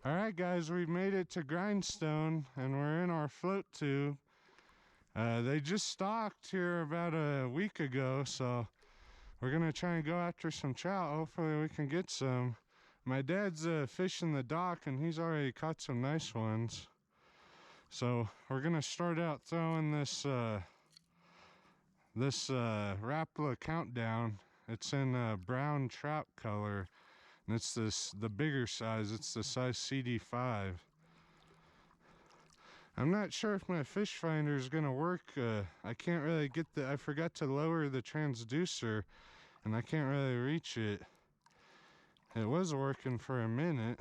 Alright guys, we've made it to Grindstone and we're in our float tube. They just stocked here about a week ago, so we're gonna try and go after some trout. Hopefully we can get some. My dad's fishing the dock and he's already caught some nice ones. So we're gonna start out throwing this Rapala Countdown. It's in brown trout color. And it's the bigger size. It's the size CD5. I'm not sure if my fish finder is gonna work. I can't really get I forgot to lower the transducer and I can't really reach it. It was working for a minute.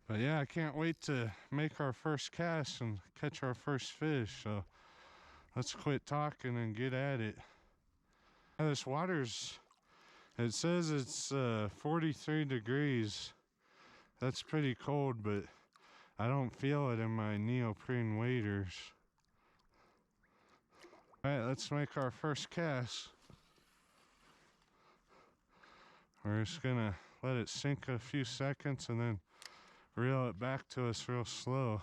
But yeah, I can't wait to make our first cast and catch our first fish. So let's quit talking and get at it. This water's, it says it's 43 degrees. That's pretty cold, but I don't feel it in my neoprene waders. Alright, let's make our first cast. We're just gonna let it sink a few seconds and then reel it back to us real slow.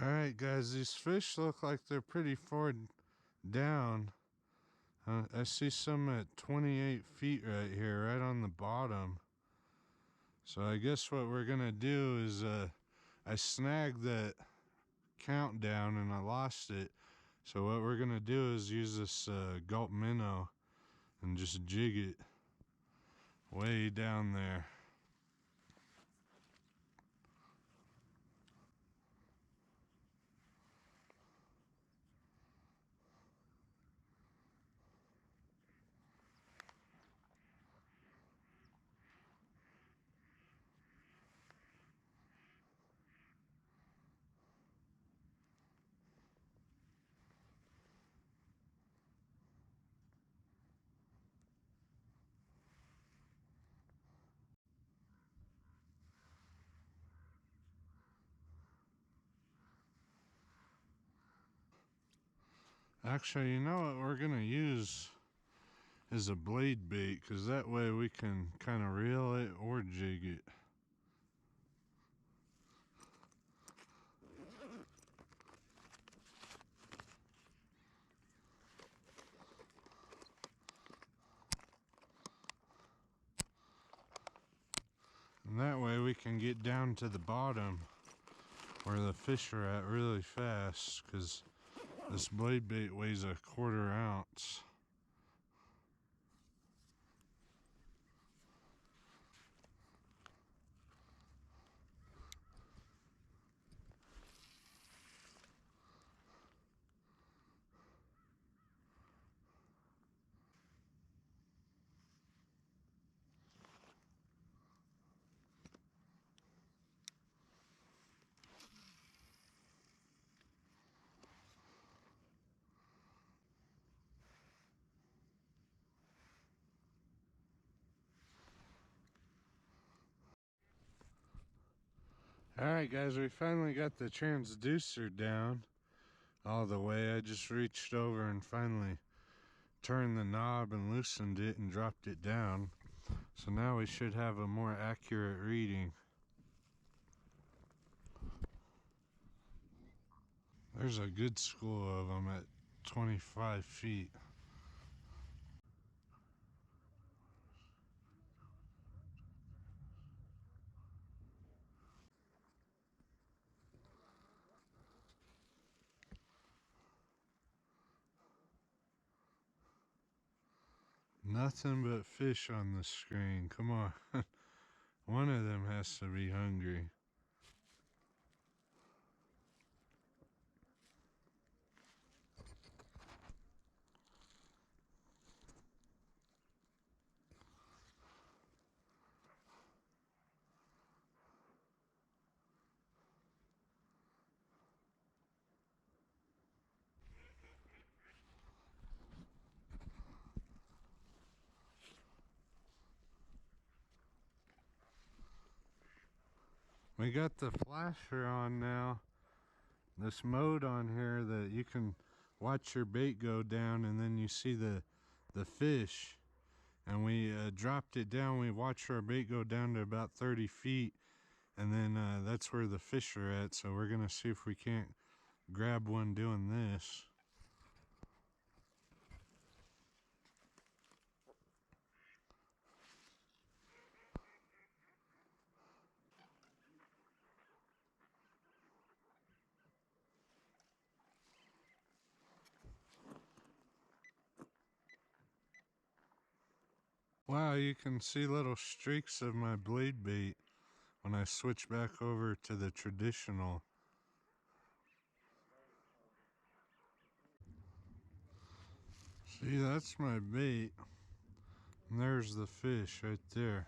Alright guys, these fish look like they're pretty far down. I see some at 28 feet right here, right on the bottom. So I guess what we're gonna do is I snagged that countdown and I lost it. So what we're gonna do is use this gulp minnow and just jig it way down there. Actually, you know what we're gonna use is a blade bait, because that way we can kind of reel it or jig it. And that way we can get down to the bottom where the fish are at really fast, because this blade bait weighs a 1/4 ounce. Alright guys, we finally got the transducer down all the way. I just reached over and finally turned the knob and loosened it and dropped it down. So now we should have a more accurate reading. There's a good school of them at 25 feet. Nothing but fish on the screen. Come on. One of them has to be hungry. We got the flasher on now. This mode on here that you can watch your bait go down and then you see the fish. And we dropped it down. We watched our bait go down to about 30 feet. And then that's where the fish are at. So we're going to see if we can't grab one doing this. Wow, you can see little streaks of my blade bait when I switch back over to the traditional. See, that's my bait. And there's the fish right there.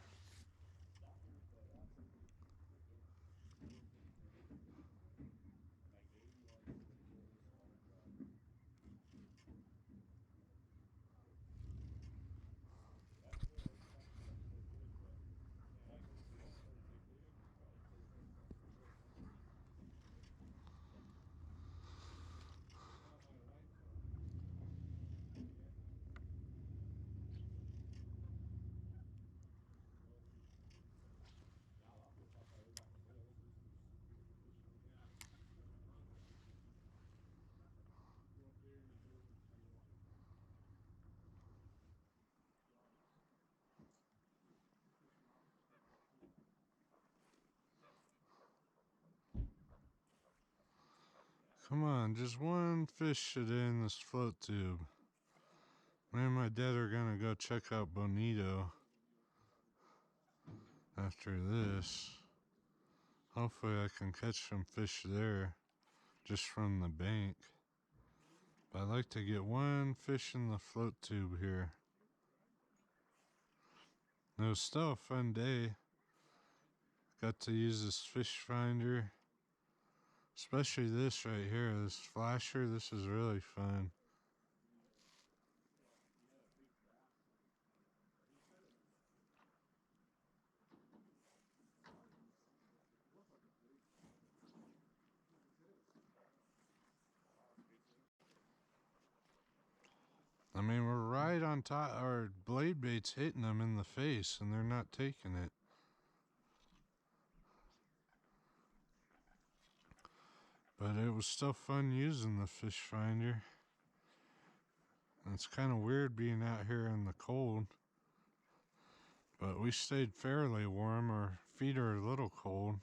Come on, just one fish should in this float tube. Me and my dad are gonna go check out Bonito after this. Hopefully I can catch some fish there just from the bank. But I'd like to get one fish in the float tube here. It was still a fun day. Got to use this fish finder. Especially this right here, this flasher. This is really fun. I mean, we're right on top. Our blade bait's hitting them in the face, and they're not taking it. But it was still fun using the fish finder. And it's kind of weird being out here in the cold. But we stayed fairly warm. Our feet are a little cold.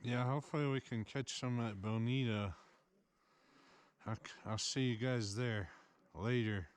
Yeah, hopefully we can catch some at Bonita. I'll see you guys there later.